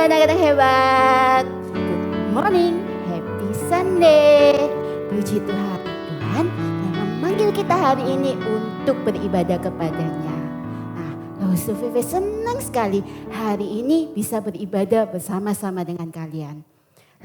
anak-anak hebat. Good morning, happy Sunday. Puji Tuhan, Tuhan yang memanggil kita hari ini untuk beribadah kepadanya. Nah, Vivi senang sekali hari ini bisa beribadah bersama-sama dengan kalian.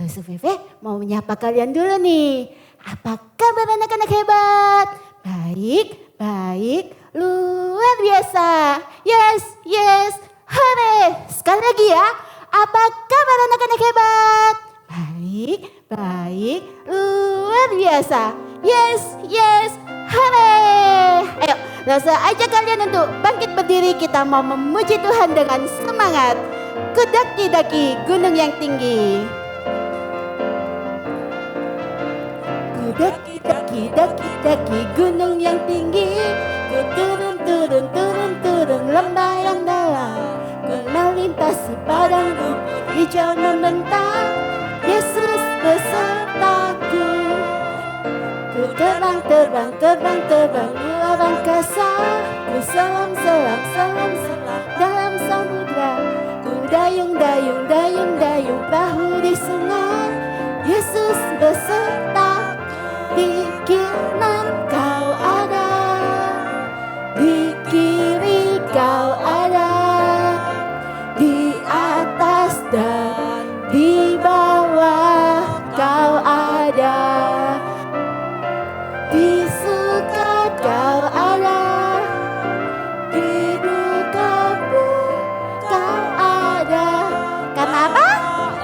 Vivi mau menyapa kalian dulu nih. Apa kabar anak-anak hebat? Baik, baik, luar biasa. Yes, yes, hore. Sekali lagi ya. Apa kabar anak-anak hebat? Baik, baik, luar biasa. Yes, yes, hore. Ayo, langsung aja kalian untuk bangkit berdiri. Kita mau memuji Tuhan dengan semangat. Ku daki-daki gunung yang tinggi. Ku daki-daki gunung yang tinggi. Ku turun lembah yang dalam. Ku melintasi padang rumput hijau membentang. Yesus besertaku. Ku terbang luar angkasa. Ku selam dalam samudra. Ku dayung perahu di sungai. Yesus besertaku. Di kanan kau ada, di kiri kau ada, di atas dan di bawah kau ada, di suka kau ada, di duka pun kau ada. Karena apa?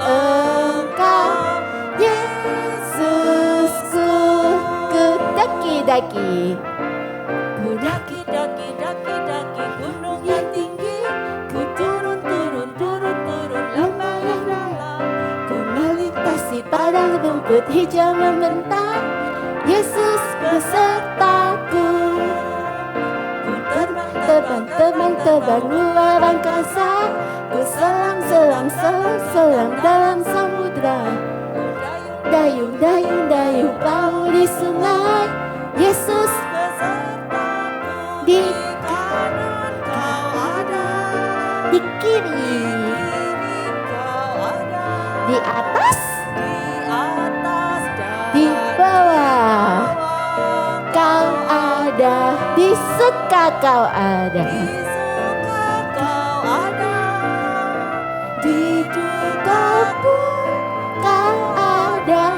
Engkau Yesusku. Ku daki-daki gunung yang tinggi. Ku turun lembah yang dalam. Ku melintasi padang rumput hijau membentang. Yesus besertaku. Ku terbang luar angkasa. Ku selam dalam samudra. Dayung perahu di sungai. Yesus besertaku. Di kanan kau ada, di kiri kau ada, di atas dan di bawah kau ada, di suka kau ada, di duka pun kau ada.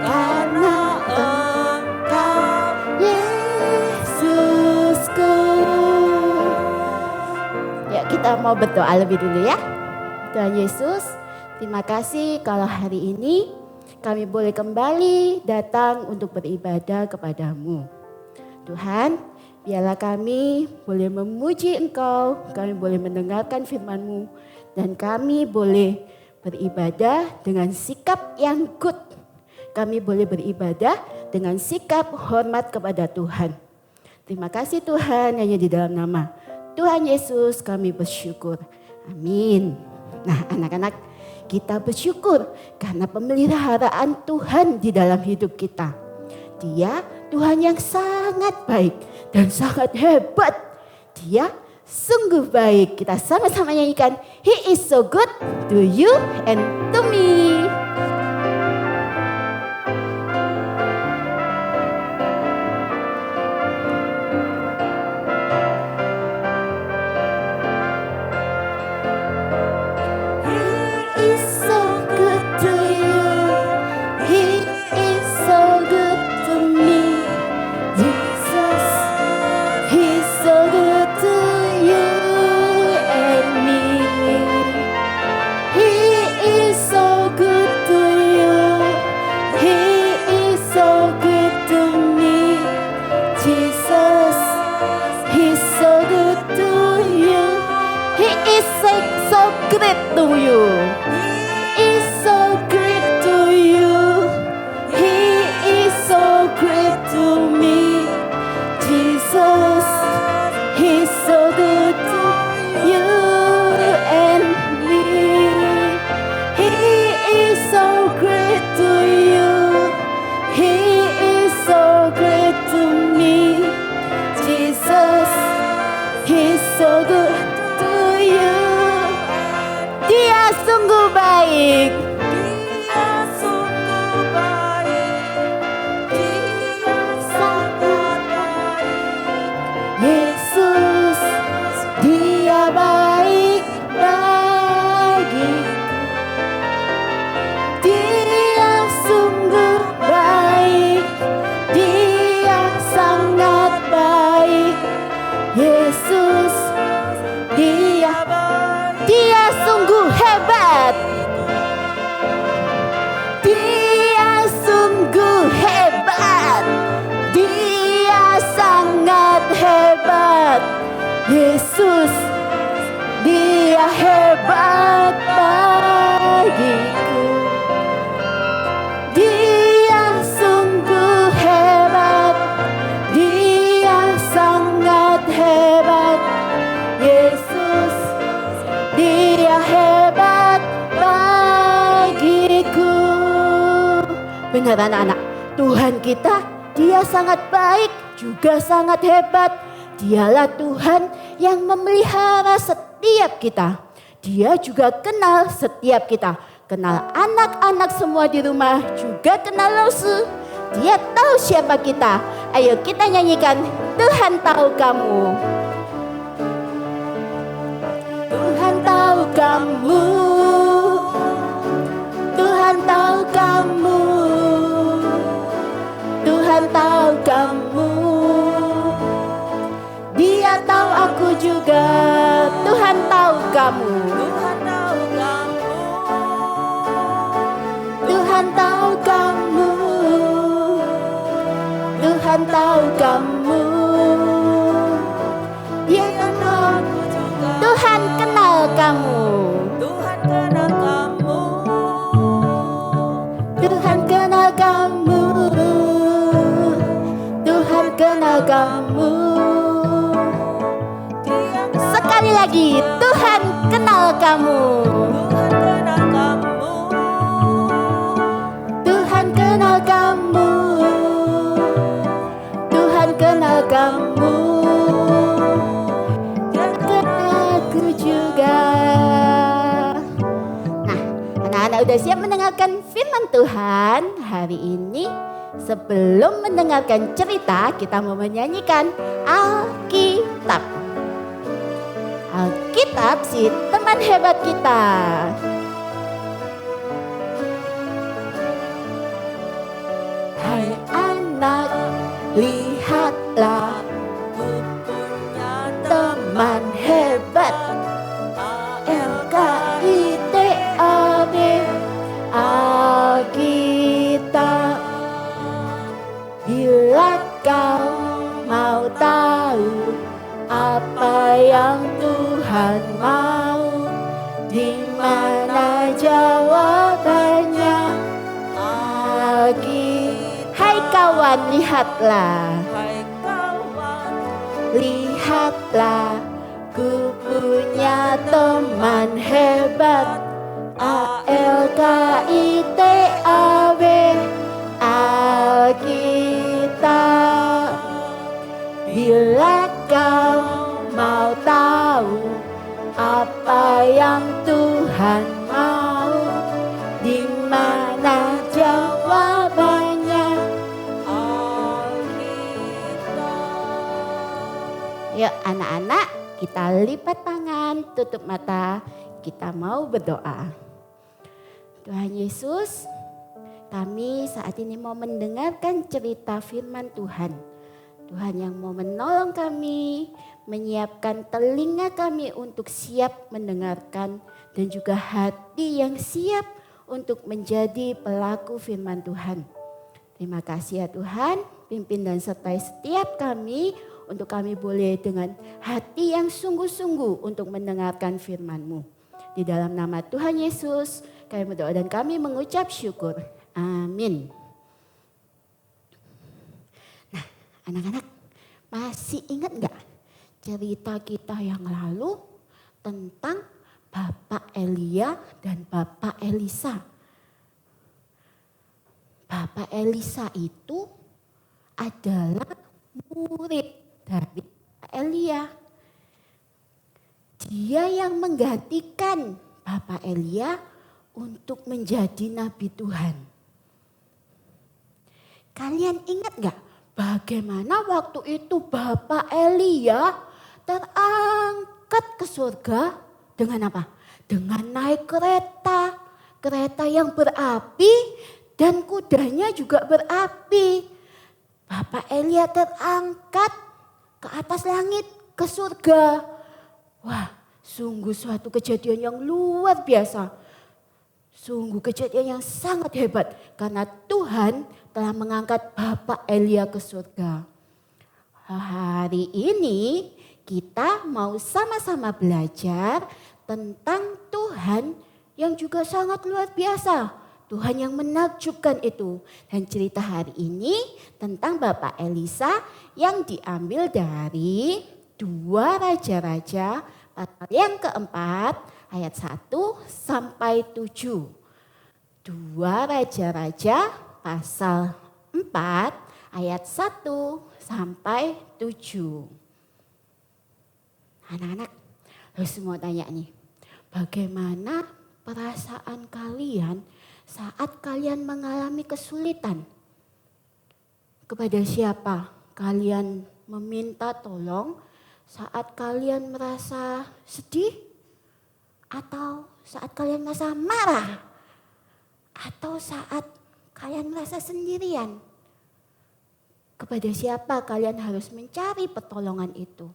Karena Engkau Yesusku. Ya, kita mau berdoa lebih dulu ya. Tuhan Yesus, terima kasih kalau hari ini kami boleh kembali datang untuk beribadah kepadamu. Tuhan, biarlah kami boleh memuji Engkau, kami boleh mendengarkan firman-Mu, dan kami boleh beribadah dengan sikap yang good. Kami boleh beribadah dengan sikap hormat kepada Tuhan. Terima kasih Tuhan, hanya di dalam nama Tuhan Yesus kami bersyukur. Amin. Nah anak-anak, kita bersyukur karena pemeliharaan Tuhan di dalam hidup kita. Dia Tuhan yang sangat baik dan sangat hebat. Dia sungguh baik. Kita sama-sama nyanyikan He is so good to you and to me. So dengar anak-anak? Tuhan kita, Dia sangat baik, juga sangat hebat. Dialah Tuhan yang memelihara setiap kita. Dia juga kenal setiap kita. Kenal anak-anak semua di rumah, juga kenal Losu. Dia tahu siapa kita. Ayo kita nyanyikan, Tuhan tahu kamu. Tuhan tahu kamu. Tuhan tahu kamu. Tuhan tahu kamu. Dia tahu aku juga. Tuhan tahu kamu. Tuhan tahu kamu. Tuhan tahu kamu. Tuhan tahu kamu. Dia kenal aku juga. Tuhan kenal kamu. Tuhan kenal kamu. Tuhan kenal kamu. Tuhan kenal kamu. Sekali lagi, Tuhan kenal kamu. Tuhan kenal kamu. Tuhan kenal kamu. Tuhan kenal kamu. Dia kenal aku juga. Nah, anak-anak udah siap mendengarkan firman Tuhan hari ini? Sebelum mendengarkan cerita, kita mau menyanyikan Alkitab. Alkitab si teman hebat kita. Hai anak, lihatlah, Ku punya teman hebat. Alkitab, Alkitab. Bila kau mau tahu apa yang Tuhan mau, di mana jawabannya? Hai kawan, lihatlah, Hai kawan, lihatlah, ku punya teman hebat. Alkitab, Alkitab. Bila kau mau tahu apa yang Tuhan mau, di mana jawabannya? Alkitab. Yuk anak-anak, kita lipat tangan, tutup mata, kita mau berdoa. Tuhan Yesus, kami saat ini mau mendengarkan cerita firman Tuhan. Tuhan yang mau menolong kami, menyiapkan telinga kami untuk siap mendengarkan, dan juga hati yang siap untuk menjadi pelaku firman Tuhan. Terima kasih ya Tuhan, pimpin dan sertai setiap kami, untuk kami boleh dengan hati yang sungguh-sungguh untuk mendengarkan firman-Mu. Di dalam nama Tuhan Yesus, kami berdoa dan kami mengucap syukur. Amin. Nah, anak-anak, masih ingat nggak cerita kita yang lalu tentang Bapak Elia dan Bapak Elisa? Bapak Elisa itu adalah murid dari Elia. Dia yang menggantikan Bapak Elia untuk menjadi nabi Tuhan. Kalian ingat gak bagaimana waktu itu Bapak Elia terangkat ke surga dengan apa? Dengan naik kereta. Kereta yang berapi dan kudanya juga berapi. Bapak Elia terangkat ke atas langit, ke surga. Wah, sungguh suatu kejadian yang luar biasa. Sungguh kejadian yang sangat hebat. Karena Tuhan telah mengangkat Bapak Elia ke surga. Hari ini kita mau sama-sama belajar tentang Tuhan yang juga sangat luar biasa. Tuhan yang menakjubkan itu. Dan cerita hari ini tentang Bapak Elisa yang diambil dari 2 Raja-Raja pasal yang keempat ayat 1 sampai 7. 2 Raja-Raja pasal 4 ayat 1 sampai 7. Anak-anak, harus semua tanya nih, bagaimana perasaan kalian saat kalian mengalami kesulitan? Kepada siapa kalian meminta tolong saat kalian merasa sedih? Atau saat kalian merasa marah? Atau saat kalian merasa sendirian? Kepada siapa kalian harus mencari pertolongan itu?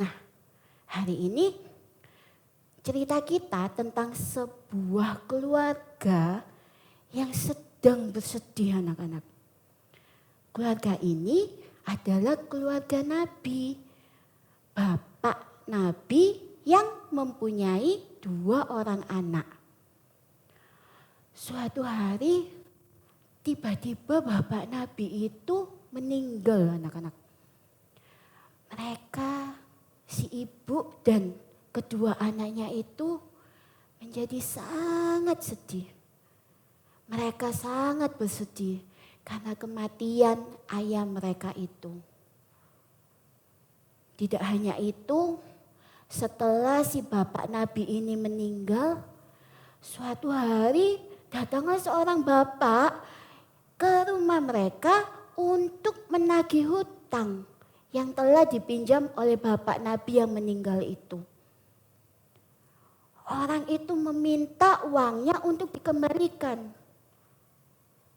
Nah, hari ini cerita kita tentang sebuah keluarga yang sedang bersedih, anak-anak. Keluarga ini adalah keluarga Nabi. Bapak Nabi yang mempunyai 2 orang anak. Suatu hari tiba-tiba bapak Nabi itu meninggal, anak-anak. Mereka, si ibu dan kedua anaknya itu menjadi sangat sedih. Mereka sangat bersedih karena kematian ayah mereka itu. Tidak hanya itu, setelah si bapak Nabi ini meninggal, suatu hari datanglah seorang bapak ke rumah mereka untuk menagih hutang yang telah dipinjam oleh bapak Nabi yang meninggal itu. Orang itu meminta uangnya untuk dikembalikan.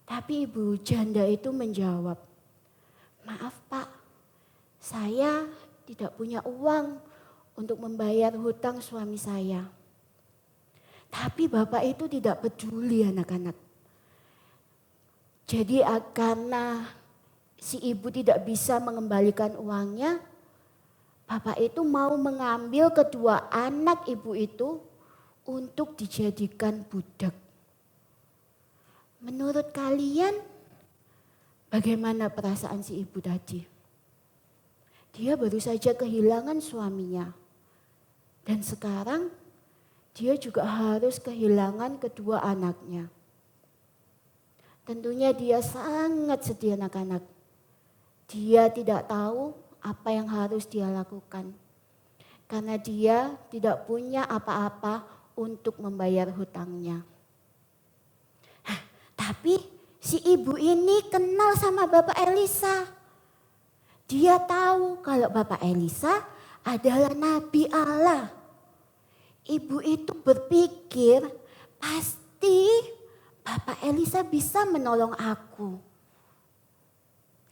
Tapi ibu janda itu menjawab, "Maaf Pak, saya tidak punya uang untuk membayar hutang suami saya." Tapi bapak itu tidak peduli, anak-anak. Jadi karena si ibu tidak bisa mengembalikan uangnya, bapak itu mau mengambil kedua anak ibu itu untuk dijadikan budak. Menurut kalian bagaimana perasaan si ibu tadi? Dia baru saja kehilangan suaminya. Dan sekarang dia juga harus kehilangan kedua anaknya. Tentunya dia sangat sedih, anak-anak. Dia tidak tahu apa yang harus dia lakukan. Karena dia tidak punya apa-apa untuk membayar hutangnya. Tapi si ibu ini kenal sama Bapak Elisa. Dia tahu kalau Bapak Elisa adalah Nabi Allah. Ibu itu berpikir pasti Bapak Elisa bisa menolong aku.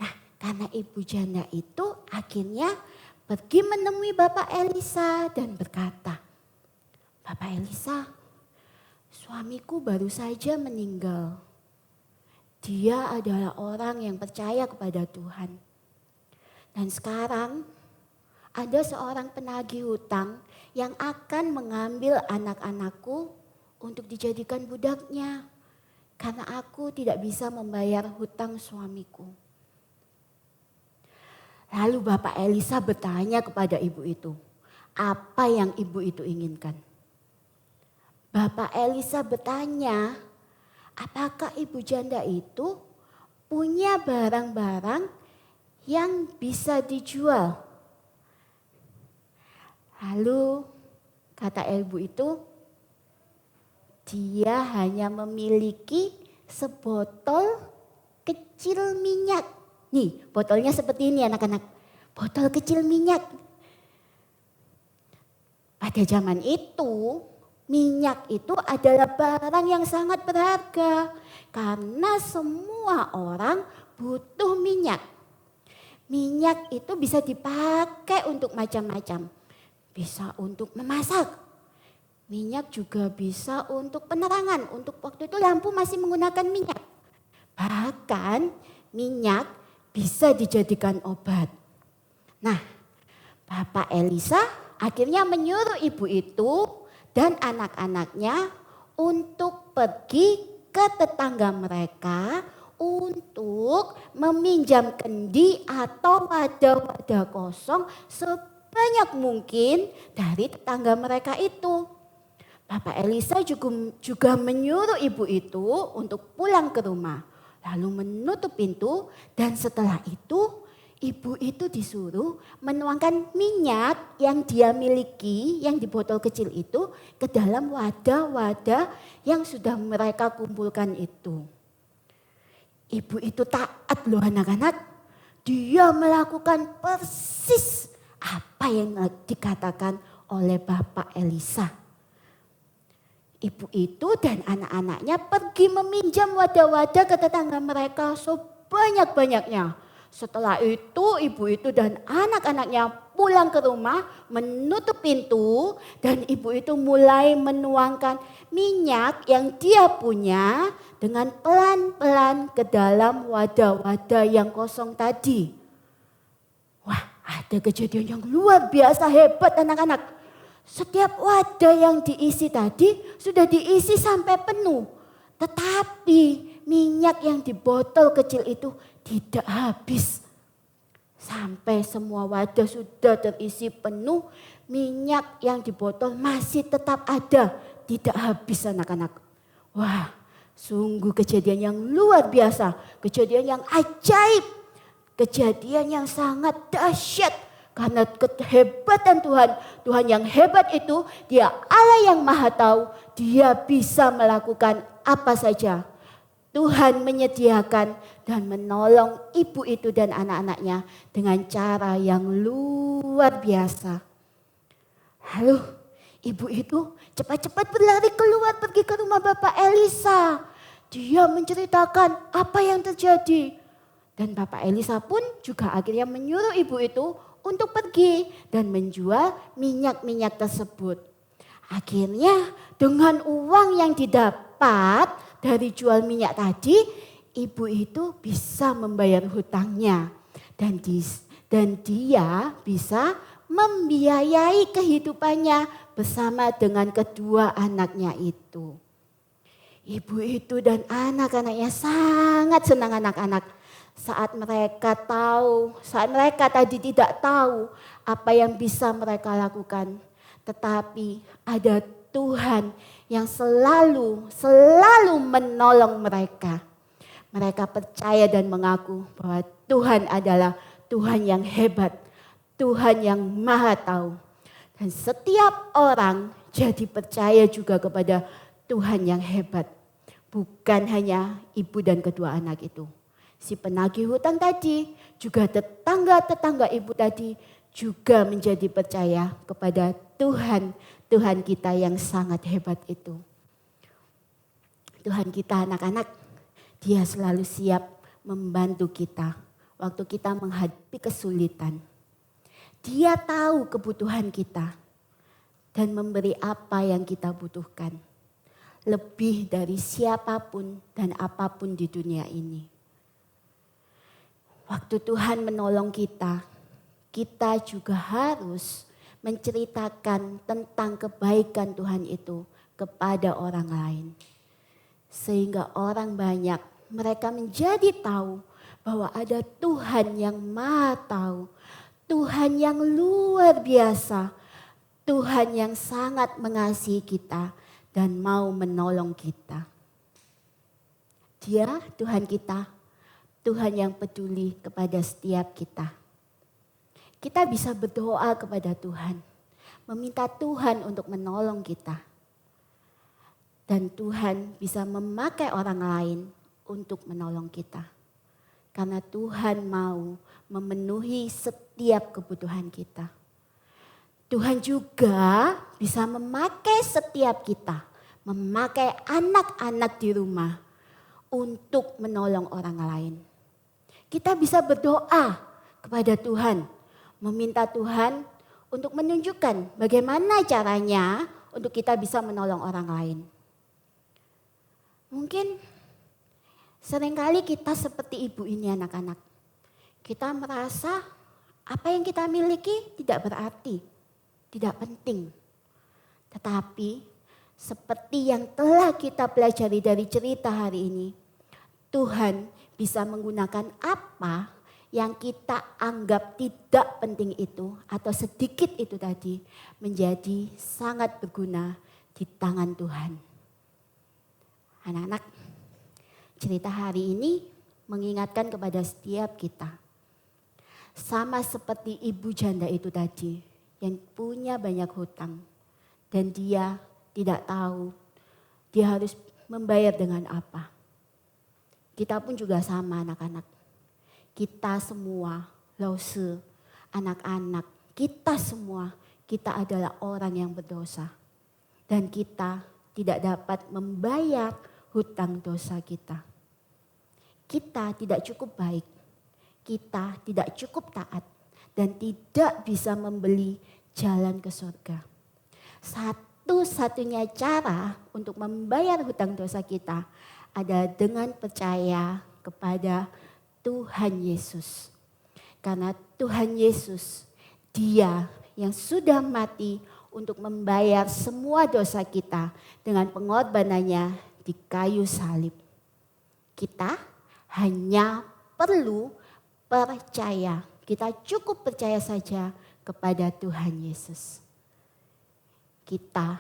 Nah, karena ibu janda itu akhirnya pergi menemui Bapak Elisa dan berkata, "Bapak Elisa, suamiku baru saja meninggal. Dia adalah orang yang percaya kepada Tuhan. Dan sekarang ada seorang penagih hutang yang akan mengambil anak-anakku untuk dijadikan budaknya. Karena aku tidak bisa membayar hutang suamiku." Lalu Bapak Elisa bertanya kepada ibu itu, apa yang ibu itu inginkan? Bapak Elisa bertanya, apakah ibu janda itu punya barang-barang yang bisa dijual? Lalu kata ibu itu, dia hanya memiliki sebotol kecil minyak. Nih, botolnya seperti ini anak-anak. Botol kecil minyak. Pada zaman itu, minyak itu adalah barang yang sangat berharga karena semua orang butuh minyak. Minyak itu bisa dipakai untuk macam-macam. Bisa untuk memasak. Minyak juga bisa untuk penerangan. Untuk waktu itu lampu masih menggunakan minyak. Bahkan minyak bisa dijadikan obat. Nah, Bapak Elisa akhirnya menyuruh ibu itu dan anak-anaknya untuk pergi ke tetangga mereka untuk meminjam kendi atau wadah-wadah kosong sebanyak mungkin dari tetangga mereka itu. Bapak Elisa juga menyuruh ibu itu untuk pulang ke rumah. Lalu menutup pintu dan setelah itu ibu itu disuruh menuangkan minyak yang dia miliki, yang di botol kecil itu ke dalam wadah-wadah yang sudah mereka kumpulkan itu. Ibu itu taat loh anak-anak. Dia melakukan persis apa yang dikatakan oleh Bapak Elisa. Ibu itu dan anak-anaknya pergi meminjam wadah-wadah ke tetangga mereka sebanyak-banyaknya. Setelah itu ibu itu dan anak-anaknya pulang ke rumah, menutup pintu dan ibu itu mulai menuangkan minyak yang dia punya dengan pelan-pelan ke dalam wadah-wadah yang kosong tadi. Wah, ada kejadian yang luar biasa hebat anak-anak. Setiap wadah yang diisi tadi sudah diisi sampai penuh. Tetapi minyak yang di botol kecil itu tidak habis. Sampai semua wadah sudah terisi penuh, minyak yang di botol masih tetap ada. Tidak habis anak-anak. Wah, sungguh kejadian yang luar biasa. Kejadian yang ajaib. Kejadian yang sangat dahsyat. Karena kehebatan Tuhan, Tuhan yang hebat itu, Dia Allah yang Maha Tahu, Dia bisa melakukan apa saja. Tuhan menyediakan dan menolong ibu itu dan anak-anaknya dengan cara yang luar biasa. Lalu ibu itu cepat-cepat berlari keluar pergi ke rumah Bapak Elisa. Dia menceritakan apa yang terjadi. Dan Bapak Elisa pun juga akhirnya menyuruh ibu itu untuk pergi dan menjual minyak-minyak tersebut. Akhirnya dengan uang yang didapat dari jual minyak tadi, ibu itu bisa membayar hutangnya. Dan dia bisa membiayai kehidupannya bersama dengan kedua anaknya itu. Ibu itu dan anak-anaknya sangat senang anak-anak. Saat mereka tadi tidak tahu apa yang bisa mereka lakukan. Tetapi ada Tuhan yang selalu menolong mereka. Mereka percaya dan mengaku bahwa Tuhan adalah Tuhan yang hebat. Tuhan yang Maha Tahu. Dan setiap orang jadi percaya juga kepada Tuhan yang hebat. Bukan hanya ibu dan kedua anak itu. Si penagih hutang tadi, juga tetangga-tetangga ibu tadi juga menjadi percaya kepada Tuhan kita yang sangat hebat itu. Tuhan kita anak-anak, Dia selalu siap membantu kita waktu kita menghadapi kesulitan. Dia tahu kebutuhan kita dan memberi apa yang kita butuhkan. Lebih dari siapapun dan apapun di dunia ini. Waktu Tuhan menolong kita, kita juga harus menceritakan tentang kebaikan Tuhan itu kepada orang lain. Sehingga orang banyak, mereka menjadi tahu bahwa ada Tuhan yang Maha Tahu. Tuhan yang luar biasa. Tuhan yang sangat mengasihi kita dan mau menolong kita. Dia Tuhan kita. Tuhan yang peduli kepada setiap kita. Kita bisa berdoa kepada Tuhan. Meminta Tuhan untuk menolong kita. Dan Tuhan bisa memakai orang lain untuk menolong kita. Karena Tuhan mau memenuhi setiap kebutuhan kita. Tuhan juga bisa memakai setiap kita. Memakai anak-anak di rumah untuk menolong orang lain. Kita bisa berdoa kepada Tuhan, meminta Tuhan untuk menunjukkan bagaimana caranya untuk kita bisa menolong orang lain. Mungkin seringkali kita seperti ibu ini anak-anak. Kita merasa apa yang kita miliki tidak berarti, tidak penting. Tetapi seperti yang telah kita pelajari dari cerita hari ini, Tuhan bisa menggunakan apa yang kita anggap tidak penting itu atau sedikit itu tadi menjadi sangat berguna di tangan Tuhan. Anak-anak, cerita hari ini mengingatkan kepada setiap kita. Sama seperti ibu janda itu tadi yang punya banyak hutang. Dan dia tidak tahu dia harus membayar dengan apa. Kita pun juga sama anak-anak. Kita semua, lause, anak-anak, kita semua, kita adalah orang yang berdosa. Dan kita tidak dapat membayar hutang dosa kita. Kita tidak cukup baik. Kita tidak cukup taat dan tidak bisa membeli jalan ke surga. Satu-satunya cara untuk membayar hutang dosa kita adalah dengan percaya kepada Tuhan Yesus. Karena Tuhan Yesus, Dia yang sudah mati untuk membayar semua dosa kita dengan pengorbanannya di kayu salib. Kita hanya perlu percaya, kita cukup percaya saja kepada Tuhan Yesus. Kita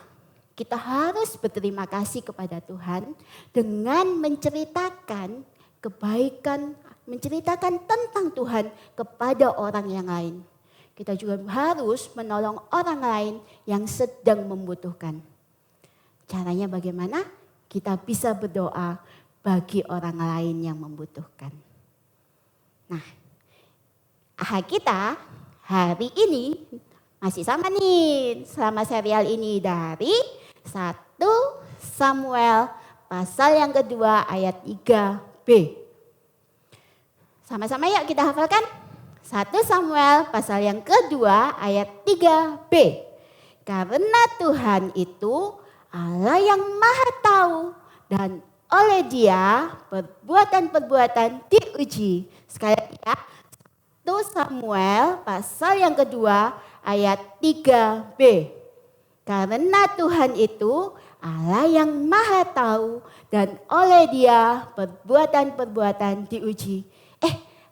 harus berterima kasih kepada Tuhan dengan menceritakan kebaikan, menceritakan tentang Tuhan kepada orang yang lain. Kita juga harus menolong orang lain yang sedang membutuhkan. Caranya bagaimana? Kita bisa berdoa bagi orang lain yang membutuhkan. Nah, kita hari ini masih sama nih selama serial ini dari 1 Samuel pasal yang kedua ayat 3b. Sama-sama yuk kita hafalkan. 1 Samuel pasal yang kedua ayat 3b. Karena Tuhan itu Allah yang Maha Tahu dan oleh Dia perbuatan-perbuatan diuji. Sekali lagi ya, 1 Samuel pasal yang kedua ayat 3b. Karena Tuhan itu Allah yang Maha Tahu dan oleh Dia perbuatan-perbuatan diuji.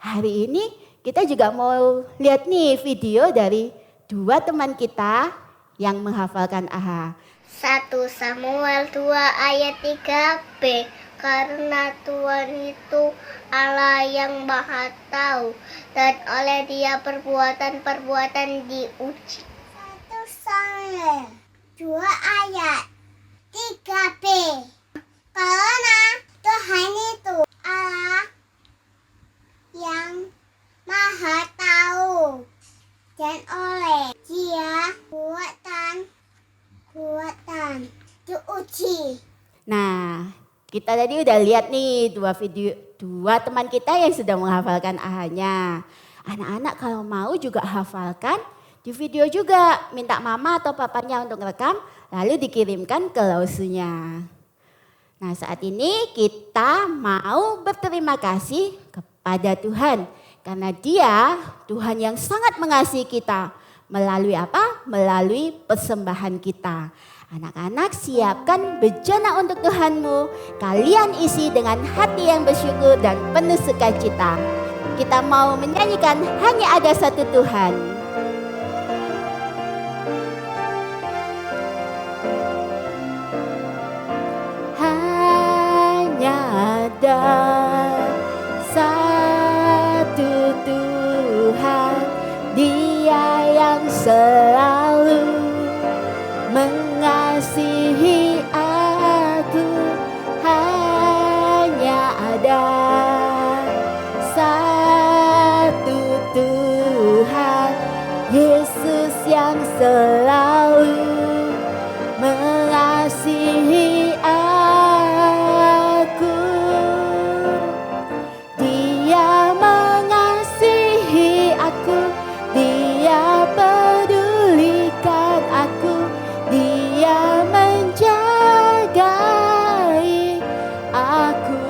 Hari ini kita juga mau lihat nih video dari dua teman kita yang menghafalkan AHA. 1 Samuel 2 ayat 3b. Karena Tuhan itu Allah yang Maha Tahu dan oleh Dia perbuatan-perbuatan diuji. 1 Samuel 2 ayat 3b. Karena Tuhan itu Allah yang Maha Tahu dan oleh Dia perbuatan diuji. Nah, kita tadi udah lihat nih dua teman kita yang sudah menghafalkan AHA-nya. Anak-anak kalau mau juga hafalkan di video juga. Minta mama atau papanya untuk rekam lalu dikirimkan ke lausunya. Nah, saat ini kita mau berterima kasih kepada Tuhan. Karena Dia Tuhan yang sangat mengasihi kita. Melalui apa? Melalui persembahan kita. Anak-anak, siapkan bejana untuk Tuhanmu. Kalian isi dengan hati yang bersyukur dan penuh sukacita. Kita mau menyanyikan Hanya Ada Satu Tuhan. Hanya ada satu Tuhan, Dia yang selalu mengasihi aku. Hanya ada satu Tuhan, Yesus yang selalu mengasihi aku. Dia mengasihi aku, Dia pedulikan aku, Dia menjagai aku.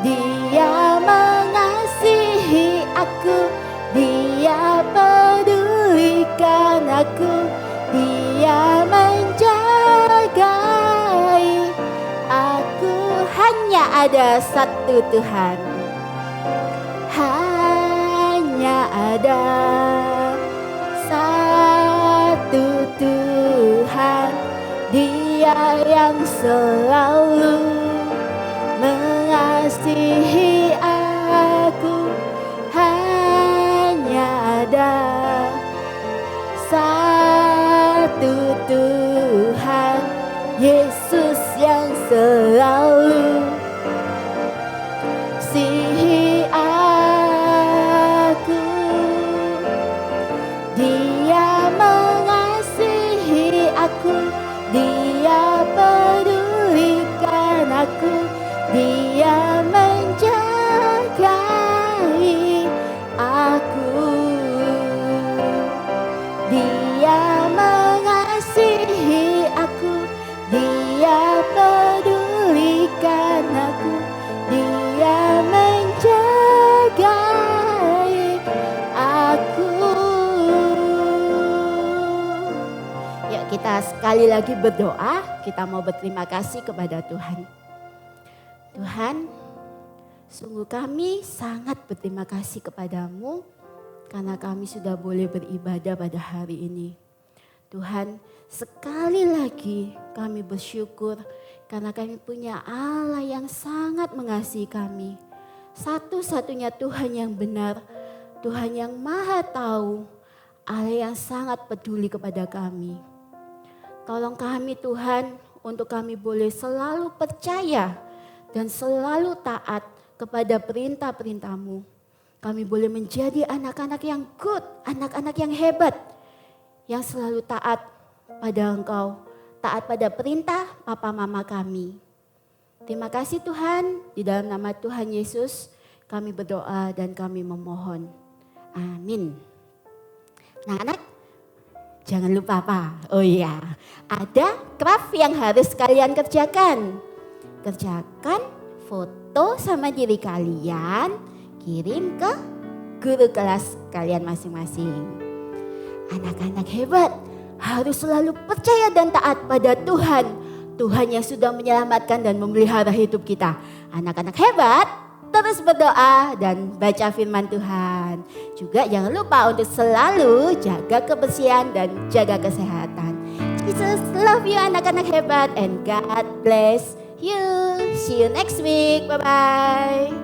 Dia mengasihi aku, Dia pedulikan aku, Dia menjagai aku. Hanya ada satu Tuhan. Hanya ada satu Tuhan. Dia yang selalu mengasihi aku. Hanya ada satu Tuhan, Yesus yang selalu mengasihi aku. Dia mengasihi aku, Dia pedulikan aku, Dia menjagai aku. Dia mengasihi aku, Dia pedulikan aku, Dia menjagai aku. Yuk kita sekali lagi berdoa, kita mau berterima kasih kepada Tuhan. Tuhan, sungguh kami sangat berterima kasih kepadamu karena kami sudah boleh beribadah pada hari ini. Tuhan, sekali lagi kami bersyukur karena kami punya Allah yang sangat mengasihi kami. Satu-satunya Tuhan yang benar, Tuhan yang maha tahu, Allah yang sangat peduli kepada kami. Tolong kami Tuhan untuk kami boleh selalu percaya dan selalu taat kepada perintah-perintah-Mu. Kami boleh menjadi anak-anak yang good, anak-anak yang hebat, yang selalu taat pada Engkau, taat pada perintah Papa Mama kami. Terima kasih Tuhan, di dalam nama Tuhan Yesus kami berdoa dan kami memohon. Amin. Nah anak, jangan lupa apa? Oh iya, ada craft yang harus kalian kerjakan. Kerjakan foto sama diri kalian, kirim ke guru kelas kalian masing-masing. Anak-anak hebat harus selalu percaya dan taat pada Tuhan. Tuhan yang sudah menyelamatkan dan memelihara hidup kita. Anak-anak hebat terus berdoa dan baca firman Tuhan. Juga jangan lupa untuk selalu jaga kebersihan dan jaga kesehatan. Jesus love you anak-anak hebat and God bless you. See you next week. Bye-bye.